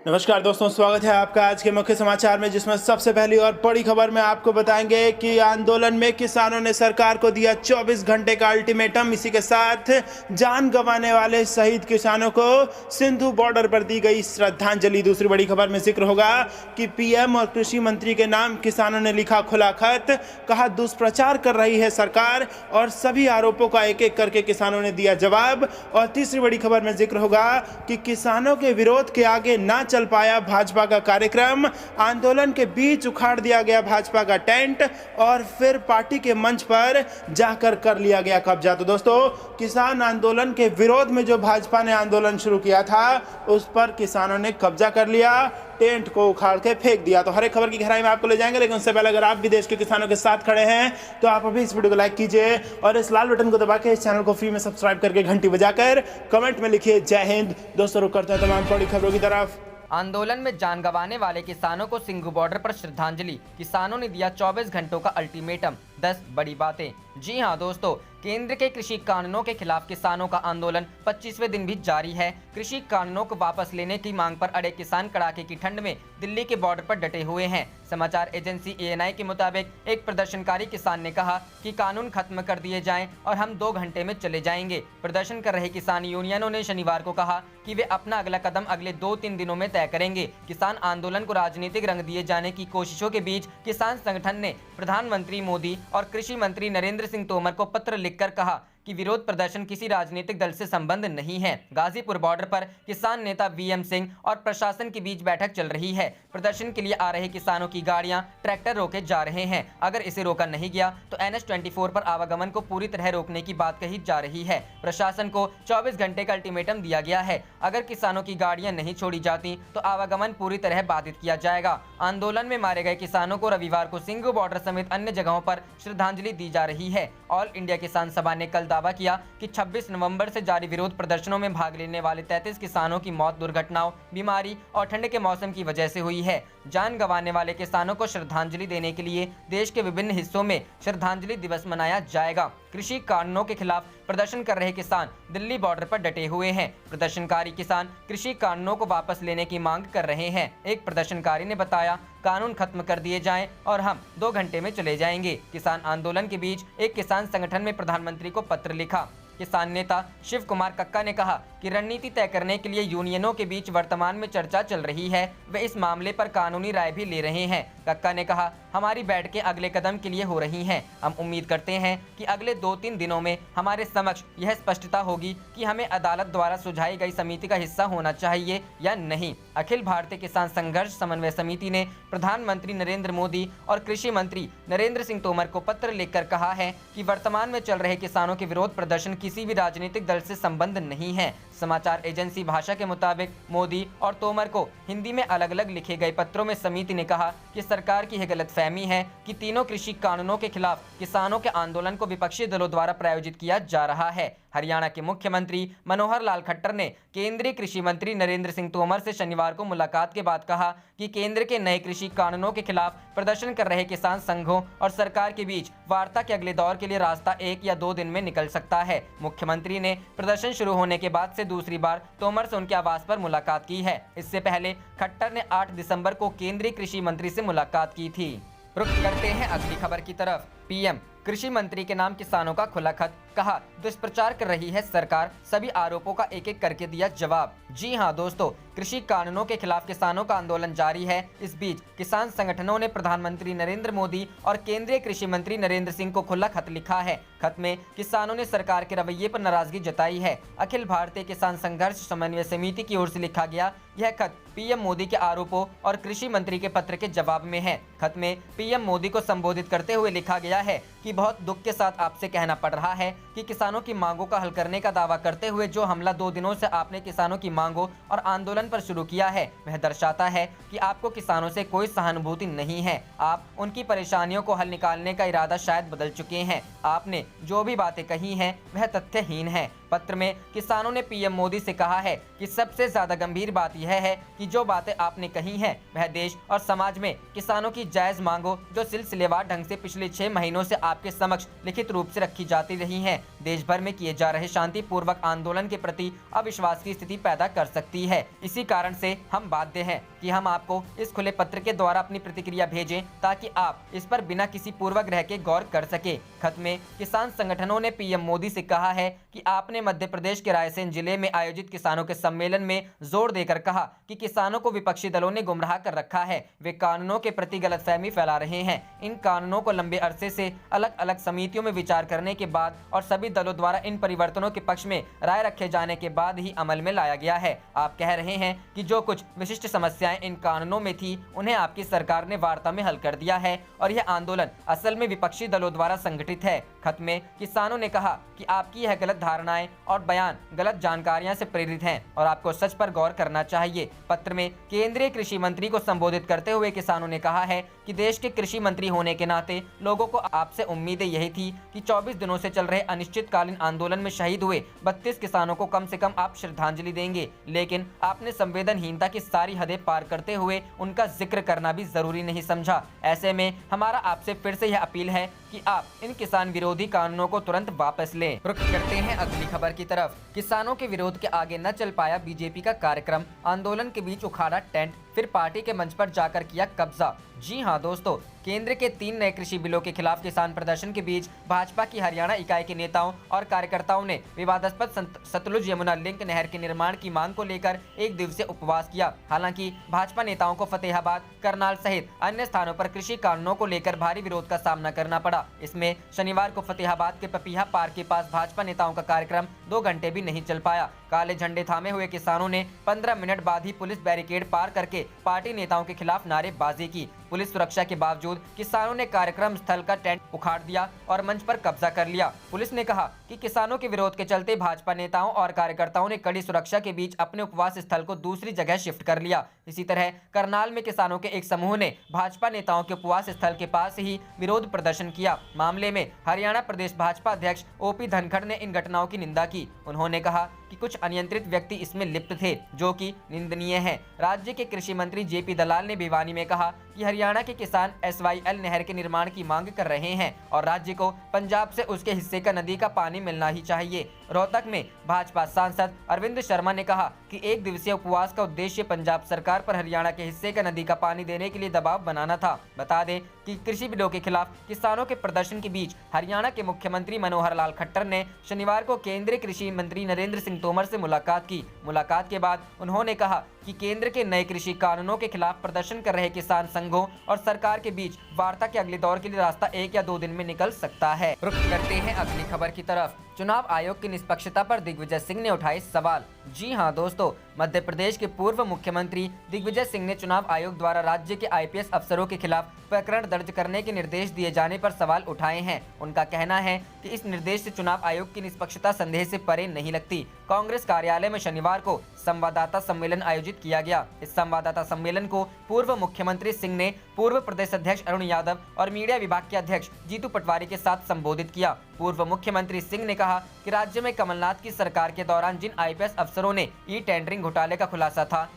नमस्कार दोस्तों, स्वागत है आपका आज के मुख्य समाचार में, जिसमें सबसे पहली और बड़ी खबर में आपको बताएंगे कि आंदोलन में किसानों ने सरकार को दिया 24 घंटे का अल्टीमेटम। इसी के साथ जान गंवाने वाले शहीद किसानों को सिंधु बॉर्डर पर दी गई श्रद्धांजलि। दूसरी बड़ी खबर में जिक्र होगा कि पीएम और कृषि मंत्री के नाम किसानों ने लिखा खुला खत, कहा दुष्प्रचार कर रही है सरकार, और सभी आरोपों का एक एक करके किसानों ने दिया जवाब। और तीसरी बड़ी खबर में जिक्र होगा कि किसानों के विरोध के आगे ना चल पाया भाजपा का कार्यक्रम, आंदोलन के बीच उखाड़ दिया गया भाजपा का टेंट और फिर पार्टी के मंच पर जाकर कर लिया गया कब्जा। तो दोस्तों, किसान आंदोलन के विरोध में जो भाजपा ने आंदोलन शुरू किया था, उस पर किसानों ने कब्जा कर लिया, टेंट को उखाड़ के फेंक दिया। तो हर एक खबर की गहराई में आपको ले जाएंगे, लेकिन उससे पहले अगर आप भी देश के किसानों के साथ खड़े हैं तो आप अभी इस वीडियो को लाइक कीजिए और इस लाल बटन को दबा के इस चैनल को फ्री में सब्सक्राइब करके घंटी बजाकर कमेंट में लिखिए जय हिंद। दोस्तों, रुक करते हैं तमाम बड़ी खबरों की तरफ। आंदोलन में जान गंवाने वाले किसानों को सिंघू बॉर्डर पर श्रद्धांजलि। किसानों ने दिया 24 घंटों का अल्टीमेटम, 10 बड़ी बातें। जी हां दोस्तों, केंद्र के कृषि कानूनों के खिलाफ किसानों का आंदोलन 25वें दिन भी जारी है। कृषि कानूनों को वापस लेने की मांग पर अड़े किसान कड़ाके की ठंड में दिल्ली के बॉर्डर पर डटे हुए हैं। समाचार एजेंसी एएनआई के मुताबिक एक प्रदर्शनकारी किसान ने कहा कि कानून खत्म कर दिए जाएं और हम 2 घंटे में चले जाएंगे। प्रदर्शन कर रहे किसान यूनियनों ने शनिवार को कहा कि वे अपना अगला कदम अगले 2-3 दिनों में तय करेंगे। किसान आंदोलन को राजनीतिक रंग दिए जाने की कोशिशों के बीच किसान संगठन ने प्रधानमंत्री मोदी और कृषि मंत्री नरेंद्र सिंह तोमर को पत्र लिखकर कहा कि विरोध प्रदर्शन किसी राजनीतिक दल से संबंध नहीं है। गाजीपुर बॉर्डर पर किसान नेता वीएम सिंह और प्रशासन के बीच बैठक चल रही है। प्रदर्शन के लिए आ रहे किसानों की गाड़ियां, ट्रैक्टर रोके जा रहे हैं। अगर इसे रोका नहीं गया तो NH-24 पर आवागमन को पूरी तरह रोकने की बात कही जा रही है। प्रशासन को 24 घंटे का अल्टीमेटम दिया गया है। अगर किसानों की गाड़ियां नहीं छोड़ी जाती तो आवागमन पूरी तरह बाधित किया जाएगा। आंदोलन में मारे गए किसानों को रविवार को सिंघू बॉर्डर समेत अन्य जगहों पर श्रद्धांजलि दी जा रही है। ऑल इंडिया किसान सभा ने कल दावा किया कि 26 नवंबर से जारी विरोध प्रदर्शनों में भाग लेने वाले 33 किसानों की मौत दुर्घटनाओं, बीमारी और ठंड के मौसम की वजह से हुई है। जान गंवाने वाले किसानों को श्रद्धांजलि देने के लिए देश के विभिन्न हिस्सों में श्रद्धांजलि दिवस मनाया जाएगा। कृषि कानूनों के खिलाफ प्रदर्शन कर रहे किसान दिल्ली बॉर्डर पर डटे हुए हैं। प्रदर्शनकारी किसान कृषि कानूनों को वापस लेने की मांग कर रहे हैं। एक प्रदर्शनकारी ने बताया, कानून खत्म कर दिए जाएं और हम 2 घंटे में चले जाएंगे। किसान आंदोलन के बीच एक किसान संगठन में प्रधानमंत्री को पत्र लिखा। किसान नेता शिव कुमार कक्का ने कहा कि रणनीति तय करने के लिए यूनियनों के बीच वर्तमान में चर्चा चल रही है। वे इस मामले पर कानूनी राय भी ले रहे हैं। कक्का ने कहा, हमारी बैठकें अगले कदम के लिए हो रही हैं। हम उम्मीद करते हैं कि अगले 2-3 दिनों में हमारे समक्ष यह स्पष्टता होगी कि हमें अदालत द्वारा सुझाई गई समिति का हिस्सा होना चाहिए या नहीं। अखिल भारतीय किसान संघर्ष समन्वय समिति ने प्रधानमंत्री नरेंद्र मोदी और कृषि मंत्री नरेंद्र सिंह तोमर को पत्र लिखकर कहा है कि वर्तमान में चल रहे किसानों के विरोध प्रदर्शन किसी भी राजनीतिक दल से संबंध नहीं है। समाचार एजेंसी भाषा के मुताबिक मोदी और तोमर को हिंदी में अलग अलग लिखे गए पत्रों में समिति ने कहा कि सरकार की यह गलतफहमी है कि तीनों कृषि कानूनों के खिलाफ किसानों के आंदोलन को विपक्षी दलों द्वारा प्रायोजित किया जा रहा है। हरियाणा के मुख्यमंत्री मनोहर लाल खट्टर ने केंद्रीय कृषि मंत्री नरेंद्र सिंह तोमर से शनिवार को मुलाकात के बाद कहा कि केंद्र के नए कृषि कानूनों के खिलाफ प्रदर्शन कर रहे किसान संघों और सरकार के बीच वार्ता के अगले दौर के लिए रास्ता 1 या 2 दिन में निकल सकता है। मुख्यमंत्री ने प्रदर्शन शुरू होने के बाद से दूसरी बार तोमर से उनके आवास पर मुलाकात की है। इससे पहले खट्टर ने 8 दिसंबर को केंद्रीय कृषि मंत्री से मुलाकात की थी। रुख करते हैं अगली खबर की तरफ। पीएम कृषि मंत्री के नाम किसानों का खुला खत, कहा दुष्प्रचार कर रही है सरकार, सभी आरोपों का एक एक करके दिया जवाब। जी हां दोस्तों, कृषि कानूनों के खिलाफ किसानों का आंदोलन जारी है। इस बीच किसान संगठनों ने प्रधानमंत्री नरेंद्र मोदी और केंद्रीय कृषि मंत्री नरेंद्र सिंह को खुला खत लिखा है। खत में किसानों ने सरकार के रवैये पर नाराजगी जताई है। अखिल भारतीय किसान संघर्ष समन्वय समिति की ओर से लिखा गया यह खत पीएम मोदी के आरोपों और कृषि मंत्री के पत्र के जवाब में है। खत में पीएम मोदी को संबोधित करते हुए लिखा गया है कि बहुत दुख के साथ आपसे कहना पड़ रहा है कि किसानों की मांगों का हल करने का दावा करते हुए जो हमला 2 दिनों से आपने किसानों की मांगों और आंदोलन पर शुरू किया है, वह दर्शाता है कि आपको किसानों से कोई सहानुभूति नहीं है। आप उनकी परेशानियों को हल निकालने का इरादा शायद बदल चुके हैं। आपने जो भी बातें कही हैं वह तथ्यहीन है। पत्र में किसानों ने पीएम मोदी से कहा है कि सबसे ज्यादा गंभीर बात यह है कि जो बातें आपने कही हैं वह देश और समाज में किसानों की जायज मांगों जो सिलसिलेवार ढंग से पिछले 6 महीनों से आपके समक्ष लिखित रूप से रखी जाती रही हैं, देश भर में किए जा रहे शांतिपूर्वक आंदोलन के प्रति अविश्वास की स्थिति पैदा कर सकती है। इसी कारण से हम बाध्य हैं कि हम आपको इस खुले पत्र के द्वारा अपनी प्रतिक्रिया भेजें ताकि आप इस पर बिना किसी पूर्वग्रह के गौर कर सके। खत में किसान संगठनों ने पीएम मोदी से कहा है कि आपने मध्य प्रदेश के रायसेन जिले में आयोजित किसानों के सम्मेलन में जोर देकर कहा कि किसानों को विपक्षी दलों ने गुमराह कर रखा है, वे कानूनों के प्रति गलतफहमी फैला रहे हैं। इन कानूनों को लंबे अरसे से अलग अलग समितियों में विचार करने के बाद और सभी दलों द्वारा इन परिवर्तनों के पक्ष में राय रखे जाने के बाद ही अमल में लाया गया है। आप कह रहे हैं कि जो कुछ विशिष्ट समस्याएं इन कानूनों में थी उन्हें आपकी सरकार ने वार्ता में हल कर दिया है और यह आंदोलन असल में विपक्षी दलों द्वारा संगठित है। खत में किसानों ने कहा कि आपकी यह गलत धारणाएं और बयान गलत जानकारियां से प्रेरित हैं और आपको सच पर गौर करना चाहिए। पत्र में केंद्रीय कृषि मंत्री को संबोधित करते हुए किसानों ने कहा है कि देश के कृषि मंत्री होने के नाते लोगों को आपसे उम्मीदें यही थी कि 24 दिनों से चल रहे अनिश्चितकालीन आंदोलन में शहीद हुए 32 किसानों को कम से कम आप श्रद्धांजलि देंगे, लेकिन आपने संवेदनहीनता की सारी हदें पार करते हुए उनका जिक्र करना भी जरूरी नहीं समझा। ऐसे में हमारा आपसे फिर से यह अपील है कि आप इन किसान विरोधी कानूनों को तुरंत वापस लें। रुख करते हैं अगली खबर की तरफ। किसानों के विरोध के आगे न चल पाया बीजेपी का कार्यक्रम, आंदोलन के बीच उखाड़ा टेंट, फिर पार्टी के मंच पर जाकर किया कब्जा। जी हां दोस्तों, केंद्र के 3 नए कृषि बिलों के खिलाफ किसान प्रदर्शन के बीच भाजपा की हरियाणा इकाई के नेताओं और कार्यकर्ताओं ने विवादास्पद सतलुज यमुना लिंक नहर के निर्माण की मांग को लेकर एक दिवसीय उपवास किया। हालांकि भाजपा नेताओं को फतेहाबाद, करनाल सहित अन्य स्थानों पर कृषि कानूनों को लेकर भारी विरोध का सामना करना पड़ा। इसमें शनिवार को फतेहाबाद के पपीहा पार्क के पास भाजपा नेताओं का कार्यक्रम 2 घंटे भी नहीं चल पाया। काले झंडे थामे हुए किसानों ने 15 मिनट बाद ही पुलिस बैरिकेड पार करके पार्टी नेताओं के खिलाफ नारेबाजी की। पुलिस सुरक्षा के बावजूद किसानों ने कार्यक्रम स्थल का टेंट उखाड़ दिया और मंच पर कब्जा कर लिया। पुलिस ने कहा कि किसानों के विरोध के चलते भाजपा नेताओं और कार्यकर्ताओं ने कड़ी सुरक्षा के बीच अपने उपवास स्थल को दूसरी जगह शिफ्ट कर लिया। इसी तरह करनाल में किसानों के एक समूह ने भाजपा नेताओं के उपवास स्थल के पास ही विरोध प्रदर्शन किया। मामले में हरियाणा प्रदेश भाजपा अध्यक्ष ओपी धनखड़ ने इन घटनाओं की निंदा की। उन्होंने कहा कि कुछ अनियंत्रित व्यक्ति इसमें लिप्त थे, जो कि निंदनीय है। राज्य के कृषि मंत्री जेपी दलाल ने भिवानी में कहा कि हरियाणा के किसान SYL नहर के निर्माण की मांग कर रहे हैं और राज्य को पंजाब से उसके हिस्से का नदी का पानी मिलना ही चाहिए। रोहतक में भाजपा सांसद अरविंद शर्मा ने कहा कि एक दिवसीय उपवास का उद्देश्य पंजाब सरकार पर हरियाणा के हिस्से का नदी का पानी देने के लिए दबाव बनाना था। बता दें कि कृषि बिलों के खिलाफ किसानों के प्रदर्शन के बीच हरियाणा के मुख्यमंत्री मनोहर लाल खट्टर ने शनिवार को केंद्रीय कृषि मंत्री नरेंद्र सिंह तोमर से मुलाकात की। मुलाकात के बाद उन्होंने कहा कि केंद्र के नए कृषि कानूनों के खिलाफ प्रदर्शन कर रहे किसान संघों और सरकार के बीच वार्ता के अगले दौर के लिए रास्ता 1 या 2 दिन में निकल सकता है। रुख करते हैं अगली खबर की तरफ। चुनाव आयोग की निष्पक्षता पर दिग्विजय सिंह ने उठाए सवाल। जी हां दोस्तों, मध्य प्रदेश के पूर्व मुख्यमंत्री दिग्विजय सिंह ने चुनाव आयोग द्वारा राज्य के IPS अफसरों के खिलाफ प्रकरण दर्ज करने के निर्देश दिए जाने पर सवाल उठाए हैं। उनका कहना है कि इस निर्देश से चुनाव आयोग की निष्पक्षता संदेह से परे नहीं लगती। कांग्रेस कार्यालय में शनिवार को संवाददाता सम्मेलन आयोजित किया गया। इस संवाददाता सम्मेलन को पूर्व मुख्यमंत्री सिंह ने पूर्व प्रदेश अध्यक्ष अरुण यादव और मीडिया विभाग के अध्यक्ष जीतू पटवारी के साथ संबोधित किया। पूर्व मुख्यमंत्री सिंह ने कहा कि राज्य में कमलनाथ की सरकार के दौरान जिन IPS अफसरों ने टेंडरिंग घोटाले का खुलासा था,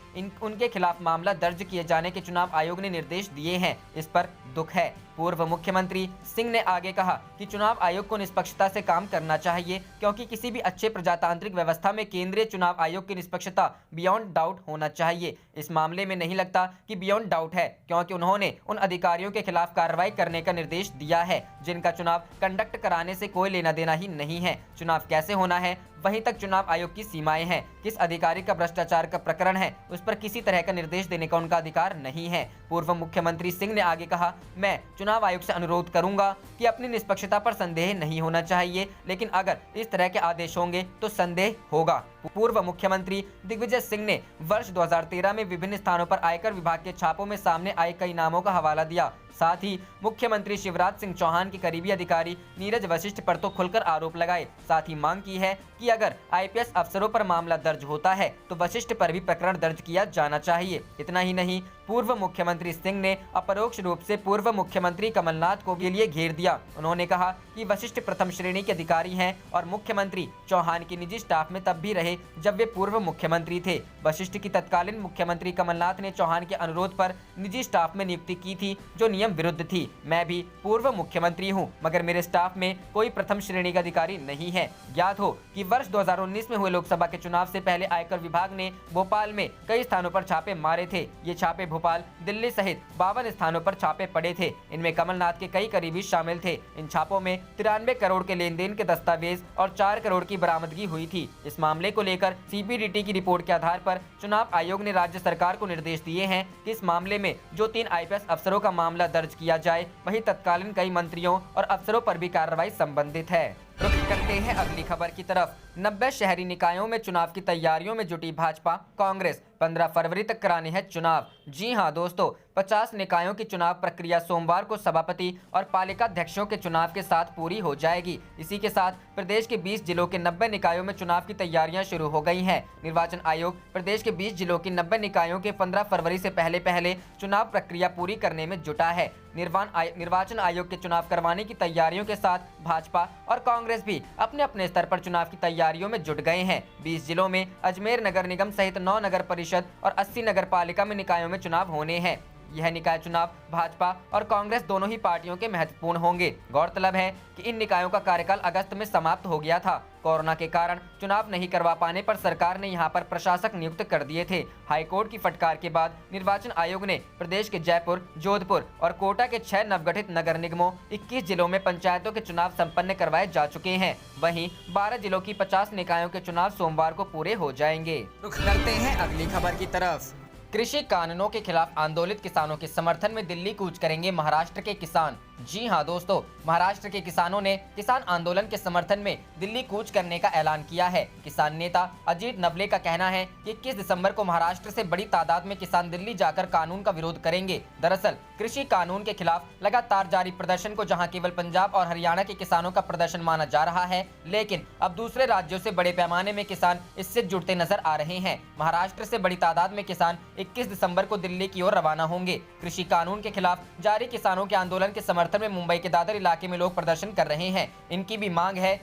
उनके खिलाफ मामला दर्ज किए जाने के चुनाव आयोग ने निर्देश दिए हैं। इस पर दुख है। पूर्व मुख्यमंत्री सिंह ने आगे कहा कि चुनाव आयोग को निष्पक्षता से काम करना चाहिए, क्योंकि किसी भी अच्छे प्रजातांत्रिक व्यवस्था में केंद्रीय चुनाव आयोग की निष्पक्षता बियॉन्ड डाउट होना चाहिए। इस मामले में नहीं लगता कि बियॉन्ड डाउट है, क्योंकि उन्होंने उन अधिकारियों के खिलाफ कार्रवाई करने का निर्देश दिया है जिनका चुनाव कंडक्ट कराने से कोई लेना देना ही नहीं है। चुनाव कैसे होना है, वहीं तक चुनाव आयोग की सीमाएं हैं। किस अधिकारी का भ्रष्टाचार का प्रकरण है, उस पर किसी तरह का निर्देश देने का उनका अधिकार नहीं है। पूर्व मुख्यमंत्री सिंह ने आगे कहा, मैं चुनाव आयोग से अनुरोध करूंगा कि अपनी निष्पक्षता पर संदेह नहीं होना चाहिए, लेकिन अगर इस तरह के आदेश होंगे तो संदेह होगा। पूर्व मुख्यमंत्री दिग्विजय सिंह ने वर्ष 2013 में विभिन्न स्थानों पर आयकर विभाग के छापों में सामने आए कई नामों का हवाला दिया, साथ ही मुख्यमंत्री शिवराज सिंह चौहान के करीबी अधिकारी नीरज वशिष्ठ पर तो खुलकर आरोप लगाए। साथ ही मांग की है कि अगर आईपीएस अफसरों पर मामला दर्ज होता है तो वशिष्ठ पर भी प्रकरण दर्ज किया जाना चाहिए। इतना ही नहीं, पूर्व मुख्यमंत्री सिंह ने अपरोक्ष रूप से पूर्व मुख्यमंत्री कमलनाथ को के लिए घेर दिया। उन्होंने कहा कि वशिष्ठ प्रथम श्रेणी के अधिकारी हैं और मुख्यमंत्री चौहान के निजी स्टाफ में तब भी रहे जब वे पूर्व मुख्यमंत्री थे। वशिष्ठ की तत्कालीन मुख्यमंत्री कमलनाथ ने चौहान के अनुरोध पर निजी स्टाफ में नियुक्ति की थी जो नियम विरुद्ध थी। मैं भी पूर्व मुख्यमंत्री हूं, मगर मेरे स्टाफ में कोई प्रथम श्रेणी का अधिकारी नहीं है। ज्ञात हो कि वर्ष 2019 में हुए लोकसभा के चुनाव से पहले आयकर विभाग ने भोपाल में कई स्थानों पर छापे मारे थे। ये छापे भोपाल, दिल्ली सहित 52 स्थानों पर छापे पड़े थे। इनमें कमलनाथ के कई करीबी शामिल थे। इन छापों में 93 करोड़ के लेन देन के दस्तावेज और 4 करोड़ की बरामदगी हुई थी। इस मामले को लेकर सीबीडीटी की रिपोर्ट के आधार पर चुनाव आयोग ने राज्य सरकार को निर्देश दिए हैं कि इस मामले में जो 3 आईपीएस अफसरों का मामला दर्ज किया जाए, वहीं तत्कालीन कई मंत्रियों और अफसरों पर भी कार्रवाई संबंधित है। रुख करते हैं अगली खबर की तरफ। 90 शहरी निकायों में चुनाव की तैयारियों में जुटी भाजपा कांग्रेस। 15 फरवरी तक कराने हैं चुनाव। जी हां दोस्तों, 50 निकायों की चुनाव प्रक्रिया सोमवार को सभापति और पालिका अध्यक्षों के चुनाव के साथ पूरी हो जाएगी। इसी के साथ प्रदेश के 20 जिलों के 90 निकायों में चुनाव की तैयारियां शुरू हो गई हैं। निर्वाचन आयोग प्रदेश के 20 जिलों की 90 निकायों के 15 फरवरी से पहले चुनाव प्रक्रिया पूरी करने में जुटा है। निर्वाचन आयोग के चुनाव करवाने की तैयारियों के साथ भाजपा और कांग्रेस भी अपने अपने स्तर पर चुनाव की तैयारियों में जुट गए हैं। 20 जिलों में अजमेर नगर निगम सहित 9 नगर परिषद और 80 नगर पालिका में निकायों में चुनाव होने हैं। यह निकाय चुनाव भाजपा और कांग्रेस दोनों ही पार्टियों के महत्वपूर्ण होंगे। गौरतलब है कि इन निकायों का कार्यकाल अगस्त में समाप्त हो गया था। कोरोना के कारण चुनाव नहीं करवा पाने पर सरकार ने यहां पर प्रशासक नियुक्त कर दिए थे। हाईकोर्ट की फटकार के बाद निर्वाचन आयोग ने प्रदेश के जयपुर, जोधपुर और कोटा के 6 नवगठित नगर निगमों, 21 जिलों में पंचायतों के चुनाव संपन्न करवाए जा चुके हैं। वहीं 12 जिलों की 50 निकायों के चुनाव सोमवार को पूरे हो जाएंगे। रुख करते हैं अगली खबर की तरफ। कृषि कानूनों के खिलाफ आंदोलित किसानों के समर्थन में दिल्ली कूच करेंगे महाराष्ट्र के किसान। जी हां दोस्तों, महाराष्ट्र के किसानों ने किसान आंदोलन के समर्थन में दिल्ली कूच करने का ऐलान किया है। किसान नेता अजीत नवले का कहना है कि 21 दिसंबर को महाराष्ट्र से बड़ी तादाद में किसान दिल्ली जाकर कानून का विरोध करेंगे। दरअसल कृषि कानून के खिलाफ लगातार जारी प्रदर्शन को जहां केवल पंजाब और हरियाणा के किसानों का प्रदर्शन माना जा रहा है, लेकिन अब दूसरे राज्यों से बड़े पैमाने में किसान इससे जुड़ते नजर आ रहे हैं। महाराष्ट्र से बड़ी तादाद में किसान 21 दिसंबर को दिल्ली की ओर रवाना होंगे। कृषि कानून के खिलाफ जारी किसानों के आंदोलन के समर्थन में मुंबई के दादर इलाके में लोग प्रदर्शन कर रहे हैं। इनकी भी मांग है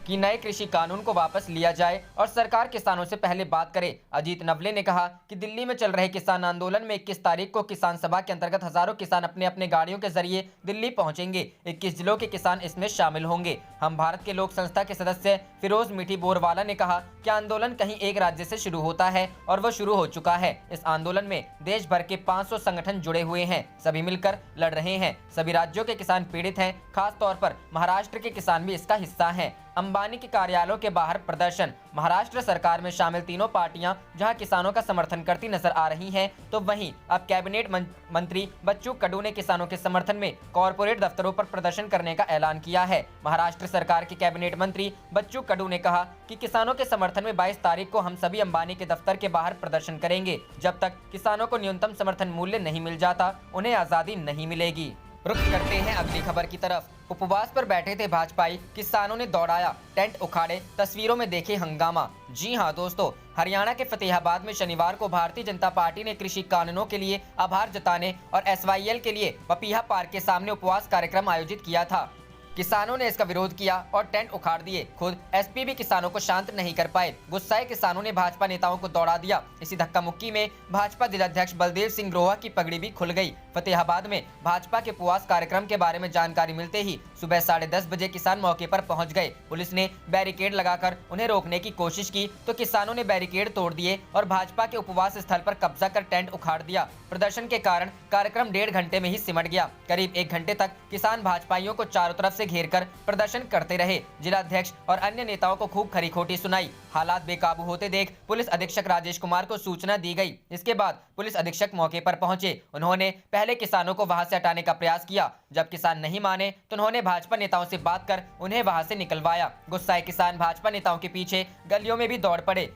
कि नए कृषि कानून को वापस लिया जाए और सरकार किसानों से पहले बात करे। अजीत नवले ने कहा कि दिल्ली में चल रहे किसान आंदोलन में 21 तारीख को किसान सभा के अंतर्गत हजारों किसान अपने अपने गाड़ियों के जरिए दिल्ली पहुंचेंगे। 21 जिलों के किसान इसमें शामिल होंगे। हम भारत के लोक संस्था के सदस्य फिरोज मीठी बोरवाला ने कहा कि आंदोलन कहीं एक राज्य से शुरू होता है और वो शुरू हो चुका है। इस आंदोलन में देश भर के 500 संगठन जुड़े हुए हैं, सभी मिलकर लड़ रहे हैं। सभी राज्यों के किसान पीड़ित हैं, खास तौर पर महाराष्ट्र के किसान भी इसका हिस्सा हैं। अंबानी के कार्यालयों के बाहर प्रदर्शन। महाराष्ट्र सरकार में शामिल तीनों पार्टियां जहां किसानों का समर्थन करती नजर आ रही हैं, तो वहीं अब कैबिनेट मंत्री बच्चू कडू ने किसानों के समर्थन में कॉरपोरेट दफ्तरों पर प्रदर्शन करने का ऐलान किया है। महाराष्ट्र सरकार के कैबिनेट मंत्री बच्चू कडू ने कहा कि किसानों के समर्थन में 22 तारीख को हम सभी अंबानी के दफ्तर के बाहर प्रदर्शन करेंगे। जब तक किसानों को न्यूनतम समर्थन मूल्य नहीं मिल जाता, उन्हें आजादी नहीं मिलेगी। रुख करते हैं अगली खबर की तरफ। उपवास पर बैठे थे भाजपाई, किसानों ने दौड़ाया टेंट उखाड़े, तस्वीरों में देखे हंगामा। जी हां दोस्तों, हरियाणा के फतेहाबाद में शनिवार को भारतीय जनता पार्टी ने कृषि कानूनों के लिए आभार जताने और SYL के लिए पपीहा पार्क के सामने उपवास कार्यक्रम आयोजित किया था। किसानों ने इसका विरोध किया और टेंट उखाड़ दिए। खुद SP भी किसानों को शांत नहीं कर पाए। गुस्साए किसानों ने भाजपा नेताओं को दौड़ा दिया। इसी धक्का मुक्की में भाजपा जिलाध्यक्ष बलदेव सिंह ग्रोहा की पगड़ी भी खुल गई। फतेहाबाद में भाजपा के उपवास कार्यक्रम के बारे में जानकारी मिलते ही सुबह 10:30 बजे किसान मौके पर पहुंच गए। पुलिस ने बैरिकेड लगाकर उन्हें रोकने की कोशिश की तो किसानों ने बैरिकेड तोड़ दिए और भाजपा के उपवास स्थल पर कब्जा कर टेंट उखाड़ दिया। प्रदर्शन के कारण कार्यक्रम 1.5 घंटे में ही सिमट गया। करीब 1 घंटे तक किसान भाजपाइयों को चारों तरफ से घेरकर प्रदर्शन करते रहे। जिलाध्यक्ष और अन्य नेताओं को खूब खरी खोटी सुनाई। हालात बेकाबू होते देख पुलिस अधीक्षक राजेश कुमार को सूचना दी गई। इसके बाद पुलिस अधीक्षक मौके पर पहुंचे। उन्होंने पहले किसानों को वहां से हटाने का प्रयास किया। जब किसान नहीं माने तो उन्होंने भाजपा नेताओं से बात कर उन्हें वहां से निकलवाया। गुस्साए किसान भाजपा नेताओं के पीछे गलियों में भी दौड़ पड़े।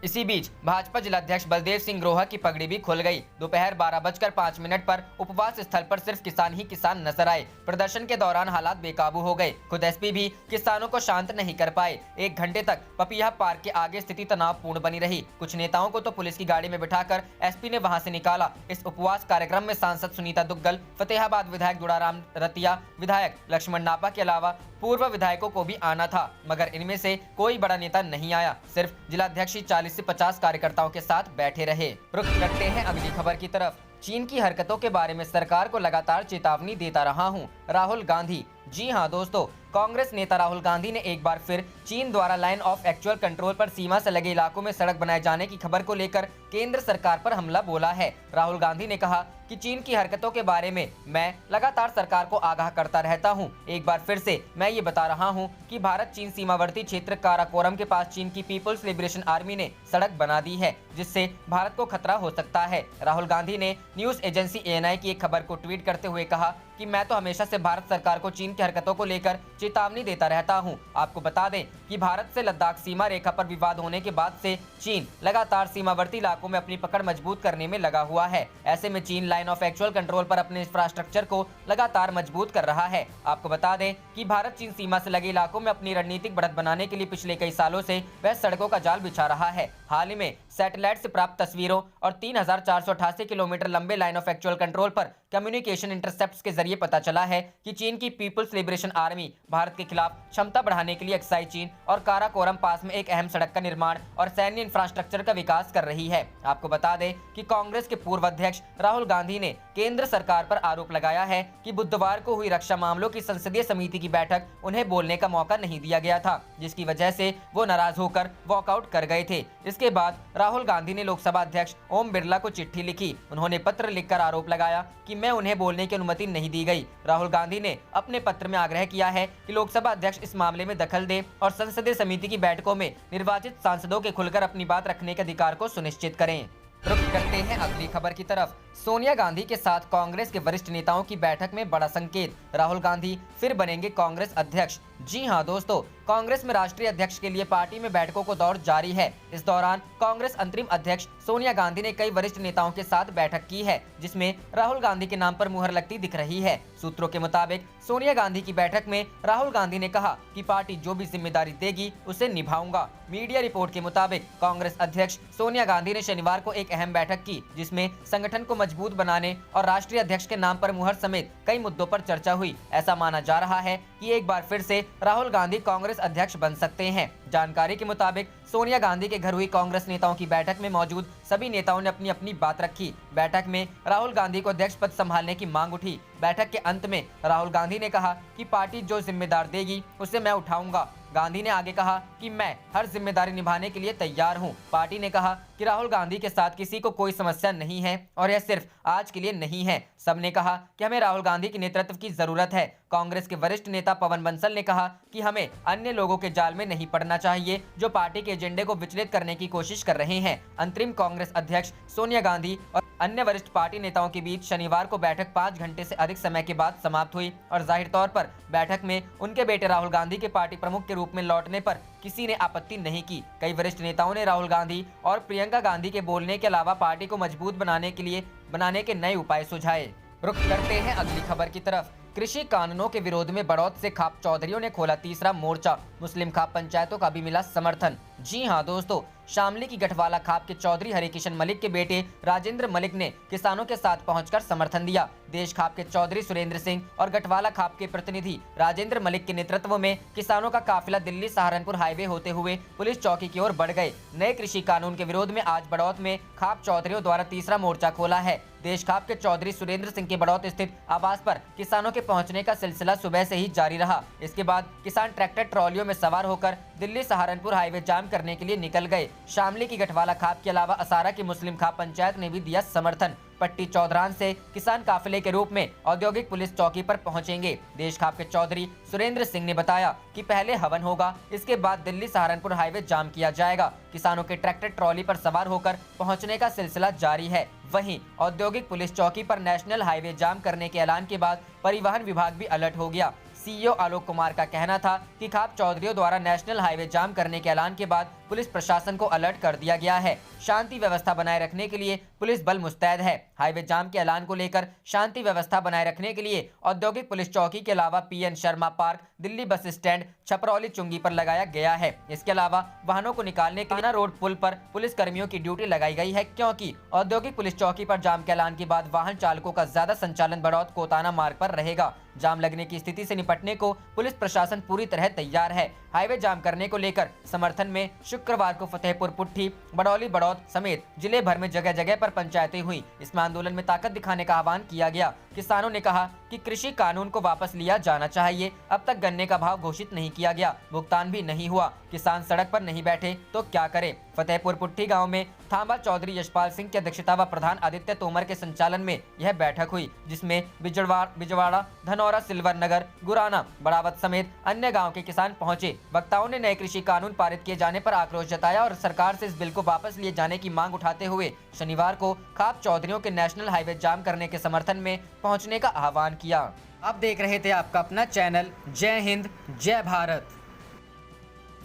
इसी बीच भाजपा जिलाध्यक्ष बलदेव सिंह ग्रोहा की पगड़ी भी खुल गई। दोपहर 12:05 पर उपवास स्थल पर सिर्फ किसान ही किसान नजर आए। प्रदर्शन के दौरान हालात बेकाबू हो गए। खुद एसपी भी किसानों को शांत नहीं कर पाए। 1 घंटे तक पपिया पार्क के आगे स्थिति तनावपूर्ण बनी रही। कुछ नेताओं को तो पुलिस की गाड़ी में बिठाकर एसपी ने वहां से निकाला। इस उपवास कार्यक्रम में सांसद सुनीता दुग्गल, फतेहाबाद विधायक दुड़ाराम रतिया, विधायक लक्ष्मण नापा के अलावा पूर्व विधायकों को भी आना था, मगर इनमें से कोई बड़ा नेता नहीं आया। सिर्फ जिलाध्यक्ष 40 से 50 कार्यकर्ताओं के साथ बैठे रहे। रुख करते हैं अगली खबर की तरफ। चीन की हरकतों के बारे में सरकार को लगातार चेतावनी देता रहा हूं, राहुल गांधी। जी हां दोस्तों, कांग्रेस नेता राहुल गांधी ने एक बार फिर चीन द्वारा लाइन ऑफ एक्चुअल कंट्रोल पर सीमा से लगे इलाकों में सड़क बनाए जाने की खबर को लेकर केंद्र सरकार पर हमला बोला है। राहुल गांधी ने कहा कि चीन की हरकतों के बारे में मैं लगातार सरकार को आगाह करता रहता हूं। एक बार फिर से मैं ये बता रहा हूं कि भारत चीन सीमावर्ती क्षेत्र काराकोरम के पास चीन की पीपुल्स लिबरेशन आर्मी ने सड़क बना दी है, जिससे भारत को खतरा हो सकता है। राहुल गांधी ने न्यूज एजेंसी ANI की एक खबर को ट्वीट करते हुए कहा कि मैं तो हमेशा से भारत सरकार को चीन की हरकतों को लेकर चेतावनी देता रहता हूं। आपको बता दें कि भारत से लद्दाख सीमा रेखा पर विवाद होने के बाद से चीन लगातार सीमावर्ती इलाकों में अपनी पकड़ मजबूत करने में लगा हुआ है। ऐसे में चीन लाइन ऑफ एक्चुअल कंट्रोल पर अपने इंफ्रास्ट्रक्चर को लगातार मजबूत कर रहा है। आपको बता दें कि भारत चीन सीमा से लगे इलाकों में अपनी रणनीतिक बढ़त बनाने के लिए पिछले कई सालों से वह सड़कों का जाल बिछा रहा है। हाल ही में सैटेलाइट से प्राप्त तस्वीरों और 3488 किलोमीटर लंबे लाइन ऑफ एक्चुअल कंट्रोल पर कम्युनिकेशन इंटरसेप्ट्स के जरिए पता चला है कि चीन की पीपुल्स लिबरेशन आर्मी भारत के खिलाफ क्षमता बढ़ाने के लिए अक्साई चीन और काराकोरम पास में एक अहम सड़क का निर्माण और सैन्य इंफ्रास्ट्रक्चर का विकास कर रही है। आपको बता दें कि कांग्रेस के पूर्व अध्यक्ष राहुल गांधी ने केंद्र सरकार पर आरोप लगाया है कि बुधवार को हुई रक्षा मामलों की संसदीय समिति की बैठक उन्हें बोलने का मौका नहीं दिया गया था, जिसकी वजह से वो नाराज होकर वॉकआउट कर गए थे। इसके बाद राहुल गांधी ने लोकसभा अध्यक्ष ओम बिरला को चिट्ठी लिखी। उन्होंने पत्र लिखकर आरोप लगाया कि मैं उन्हें बोलने की अनुमति नहीं दी गई। राहुल गांधी ने अपने पत्र में आग्रह किया है कि लोकसभा अध्यक्ष इस मामले में दखल दे और संसदीय समिति की बैठकों में निर्वाचित सांसदों के खुलकर अपनी बात रखने के अधिकार को सुनिश्चित करें। रुख करते हैं अगली खबर की तरफ। सोनिया गांधी के साथ कांग्रेस के वरिष्ठ नेताओं की बैठक में बड़ा संकेत, राहुल गांधी फिर बनेंगे कांग्रेस अध्यक्ष। जी हां दोस्तों, कांग्रेस में राष्ट्रीय अध्यक्ष के लिए पार्टी में बैठकों को दौर जारी है। इस दौरान कांग्रेस अंतरिम अध्यक्ष सोनिया गांधी ने कई वरिष्ठ नेताओं के साथ बैठक की है, जिसमें राहुल गांधी के नाम पर मुहर लगती दिख रही है। सूत्रों के मुताबिक सोनिया गांधी की बैठक में राहुल गांधी ने कहा कि पार्टी जो भी जिम्मेदारी देगी उसे निभाऊंगा। मीडिया रिपोर्ट के मुताबिक कांग्रेस अध्यक्ष सोनिया गांधी ने शनिवार को एक अहम बैठक की, जिसमें संगठन को मजबूत बनाने और राष्ट्रीय अध्यक्ष के नाम पर मुहर समेत कई मुद्दों पर चर्चा हुई। ऐसा माना जा रहा है कि एक बार फिर से राहुल गांधी कांग्रेस अध्यक्ष बन सकते हैं। जानकारी के मुताबिक सोनिया गांधी के घर हुई कांग्रेस नेताओं की बैठक में मौजूद सभी नेताओं ने अपनी अपनी बात रखी। बैठक में राहुल गांधी को अध्यक्ष पद संभालने की मांग उठी। बैठक के अंत में राहुल गांधी ने कहा कि पार्टी जो जिम्मेदार देगी उसे मैं उठाऊंगा। गांधी ने आगे कहा कि मैं हर जिम्मेदारी निभाने के लिए तैयार हूं। पार्टी ने कहा कि राहुल गांधी के साथ किसी को कोई समस्या नहीं है और यह सिर्फ आज के लिए नहीं है। सबने कहा कि हमें राहुल गांधी के नेतृत्व की जरूरत है। कांग्रेस के वरिष्ठ नेता पवन बंसल ने कहा कि हमें अन्य लोगों के जाल में नहीं पड़ना चाहिए जो पार्टी के एजेंडे को विचलित करने की कोशिश कर रहे हैं। अंतरिम कांग्रेस अध्यक्ष सोनिया गांधी और अन्य वरिष्ठ पार्टी नेताओं के बीच शनिवार को बैठक 5 घंटे से अधिक समय के बाद समाप्त हुई और जाहिर तौर पर बैठक में उनके बेटे राहुल गांधी के पार्टी प्रमुख के रूप में लौटने पर किसी ने आपत्ति नहीं की। कई वरिष्ठ नेताओं ने राहुल गांधी और प्रियंका गांधी के बोलने के अलावा पार्टी को मजबूत बनाने के नए उपाय सुझाए। रुख करते हैं अगली खबर की तरफ। कृषि कानूनों के विरोध में बड़ौत से खाप चौधरियों ने खोला तीसरा मोर्चा, मुस्लिम खाप पंचायतों का भी मिला समर्थन। जी हां दोस्तों, शामली की गठवाला खाप के चौधरी हरिकिशन मलिक के बेटे राजेंद्र मलिक ने किसानों के साथ पहुंचकर समर्थन दिया। देश खाप के चौधरी सुरेंद्र सिंह और गठवाला खाप के प्रतिनिधि राजेंद्र मलिक के नेतृत्व में किसानों का काफिला दिल्ली सहारनपुर हाईवे होते हुए पुलिस चौकी की ओर बढ़ गए। नए कृषि कानून के विरोध में आज बड़ौत में खाप चौधरियों द्वारा तीसरा मोर्चा खोला है। देश खाप के चौधरी सुरेंद्र सिंह के बड़ौत स्थित आवास पर किसानों के पहुंचने का सिलसिला सुबह से ही जारी रहा। इसके बाद किसान ट्रैक्टर ट्रॉलियों में सवार होकर दिल्ली सहारनपुर हाईवे जाम करने के लिए निकल गए। शामली की गठवाला खाप के अलावा असारा की मुस्लिम खाप पंचायत ने भी दिया समर्थन। पट्टी चौधरान से किसान काफिले के रूप में औद्योगिक पुलिस चौकी पर पहुंचेंगे। देश खाप के चौधरी सुरेंद्र सिंह ने बताया कि पहले हवन होगा, इसके बाद दिल्ली सहारनपुर हाईवे जाम किया जाएगा। किसानों के ट्रैक्टर ट्रॉली पर सवार होकर पहुंचने का सिलसिला जारी है। वहीं औद्योगिक पुलिस चौकी पर नेशनल हाईवे जाम करने के ऐलान के बाद परिवहन विभाग भी अलर्ट हो गया। सीईओ आलोक कुमार का कहना था कि खाप चौधरियों द्वारा नेशनल हाईवे जाम करने के ऐलान के बाद पुलिस प्रशासन को अलर्ट कर दिया गया है। शांति व्यवस्था बनाए रखने के लिए पुलिस बल मुस्तैद है। हाईवे जाम के ऐलान को लेकर शांति व्यवस्था बनाए रखने के लिए औद्योगिक पुलिस चौकी के अलावा PN Sharma park, Delhi bus stand, Chhaprauli चुंगी पर लगाया गया है। इसके अलावा वाहनों को निकालने के लिए रोड पुल पर पुलिस कर्मियों की ड्यूटी लगाई गई है, क्योंकि औद्योगिक पुलिस चौकी पर जाम के ऐलान के बाद वाहन चालकों का ज्यादा संचालन बड़ौत कोताना मार्ग पर रहेगा। जाम लगने की स्थिति से निपटने को पुलिस प्रशासन पूरी तरह तैयार है। हाईवे जाम करने को लेकर समर्थन में शुक्रवार को फतेहपुर पुट्ठी, बड़ौली बड़ौत समेत जिले भर में जगह जगह पर पंचायतें हुई। इसमें आंदोलन में ताकत दिखाने का आह्वान किया गया। किसानों ने कहा कि कृषि कानून को वापस लिया जाना चाहिए। अब तक गन्ने का भाव घोषित नहीं किया गया, भुगतान भी नहीं हुआ, किसान सड़क पर नहीं बैठे तो क्या करें। फतेहपुर पुट्ठी गाँव में थांबा चौधरी यशपाल सिंह की अध्यक्षता व प्रधान आदित्य तोमर के संचालन में यह बैठक हुई, जिसमें बिजवाड़ा, धनौरा, सिल्वर नगर, गुराना, बड़ावत समेत अन्य गांव के किसान पहुंचे। वक्ताओं ने नए कृषि कानून पारित किए जाने पर आक्रोश जताया और सरकार से इस बिल को वापस लिए जाने की मांग उठाते हुए शनिवार को खाप चौधरियों के नेशनल हाईवे जाम करने के समर्थन में पहुंचने का आह्वान किया। आप देख रहे थे आपका अपना चैनल जय हिंद जय भारत।